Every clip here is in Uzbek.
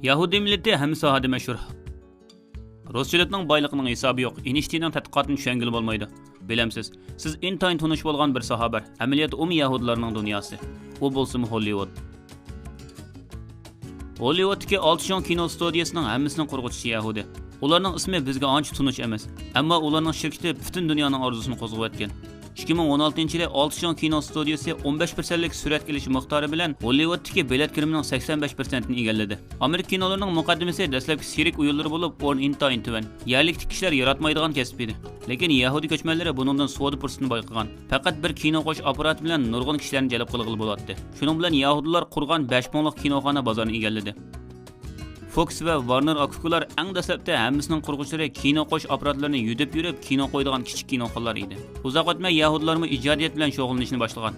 Yahudi milleti hem sohada meşhur. Ruschilikning boyligining hisobi yo'q. Einsteinning tadqiqotini tushungili bo'lmaydi. Bilamsiz, siz intayin tunish bo'lgan bir sohabar. Amaliyot yahudilarning dunyosi. U bo'lsa Hollywood. Hollywood'dagi 6 kino studiyasining hammasining qurg'uvchisi Yahudi. Ularning ismi bizga ancha tunish emas, ammo ularning shirkati butun dunyoning orzusini qo'zg'ayotgan. 2016-yili 6 kino studiyasi 15%lik surat kelishi miqdori bilan Hollywood'dagi bilet kirimining 85%ni egalladi. Amerika kinolarining muqaddimasi dastlabki sirik o'yinlari bo'lib, o'rin intayin tuvan. Yerlik kishilar yaratmaydigan kasb edi. Lekin Yahudi ko'chmanlari buningdan savdo fursatini boyqagan. Faqat bir kino qo'sh apparati bilan nurg'un kishilarni jalb qilg'ili bo'ladi. Shuning bilan Yahudilar qurgan 5 minglik kinoxona bozorini egalladi. Fox va Warner akukalar eng dastlabda hammasining qurg'uvchilari kino qo'sh apparatlarini yudib yurib, kino qo'ydigan kichik kinoxonalar edi. Uzoq o'tmay Yahudilarmi ijodiyat bilan shug'ullanishni boshlagan.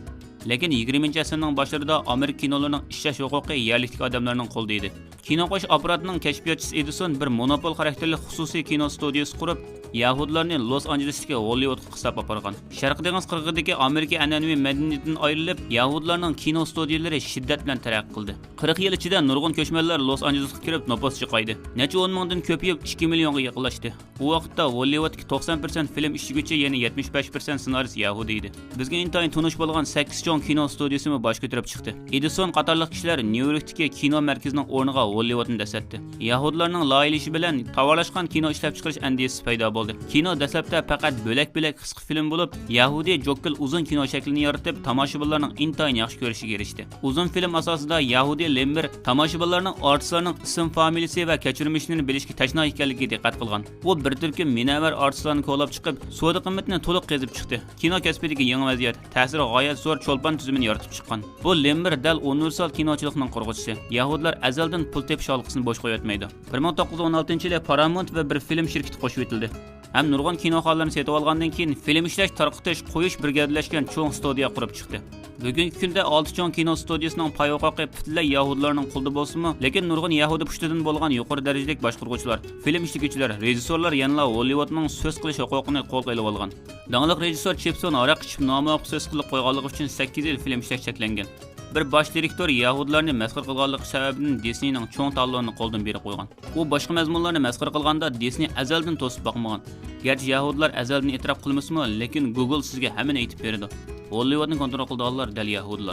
Lekin 20-asrning boshlarida Amerika kinolarining ishlash huquqi yerlikdagi odamlarning qo'lida edi. Kino qo'sh apparatining kashfiyotchisi Edison bir monopol xarakterli xususiy kino studiyasi qurib, Yahudilarni Los Anjelesdagi Hollywoodga qisab apargan. Sharq dengiz qirg'idagi Amerika an'anaviy madaniyatidan ayrilib, Yahudilarning kino studiyalari shiddat bilan taraqqiy qildi. 40 yil ichida nurg'un ko'chmanlar Los Anjelesga kirib, nopos chiqaydi. Necha 10 mingdan ko'payib 2 millionga yaqinlashdi. U vaqtda Hollywoodga 90% film ishchiguchi, ya'ni 75% ssenarist Yahudi edi. Bizga intayin tunish bo'lgan 8 kino studiyasimi bosh ko'tarib chiqdi. Edison qatorliq kishilar Nyu-Yorkdagi kino markazining o'rniga Hollywoodni dasatdi. Yahudilarning loyihasi bilan tovarlashgan kino ishlab chiqarish andisasi paydo bo'ldi. Kino dastlabda faqat bo'lak-bo'lak qisqa film bo'lib, Yahudi jo'kkil uzun kino shaklini yaratib, tomoshabinlarning intayin yaxshi ko'rishiga erishdi. Uzun film asosida Yahudi Lember tomoshabinlarning artistlarning ism, familiyasi va kechirmishlarini bilishga tashna ekanligiga diqqat qilgan. U bir turkum minavar artistlarni qo'llab chiqib, savdo qiymatini to'liq qezib chiqdi. Kino kasbidagi yangi vaziyat ta'siri g'oyat zo'r cho'lpon tuzumini yaratib chiqqan. Bu Lember dal universal kinochilikning qurg'uvchisi. Yahudilar azaldan pul tepish olqisini bo'sh qo'yatmaydi. 1916-yilda Paramount va bir film shirkati qo'shib etildi. Ham nurg'un kinoxonalarni setib olgandan keyin film ishlash, tarqitish, qo'yish brigadalashgan cho'ng studiya qurib chiqdi. Bugungi kunda 6 kino studiyasining pay huquqi butunlay Yahudilarning qo'lida bo'lsa-mu, lekin nurg'un Yahudi pushtidan bo'lgan yuqori darajalik boshqaruvchilar, film ishtirokchilar, rejissyorlar yana Hollywoodning so'z qilish huquqini qo'lga olib olgan. Dangliq rejissyor Chipson araq ichib nomuvofiq so'z qilib qo'yganligi uchun 8 yil film ishlash cheklangan. Bir bosh direktor Yahudilarni masxara qilganligi sababidan Disneyning cho'ng tanlovini qo'ldan berib qo'ygan. U boshqa mazmunlarni masxara qilganda Disney azaldan to'sib boqmagan. Garchi Yahudilar azaldan e'tirof qilmasmi, lekin Google sizga hammani aytib beradi. Hollywoodni kontrol qilganlar dal Yahudilar.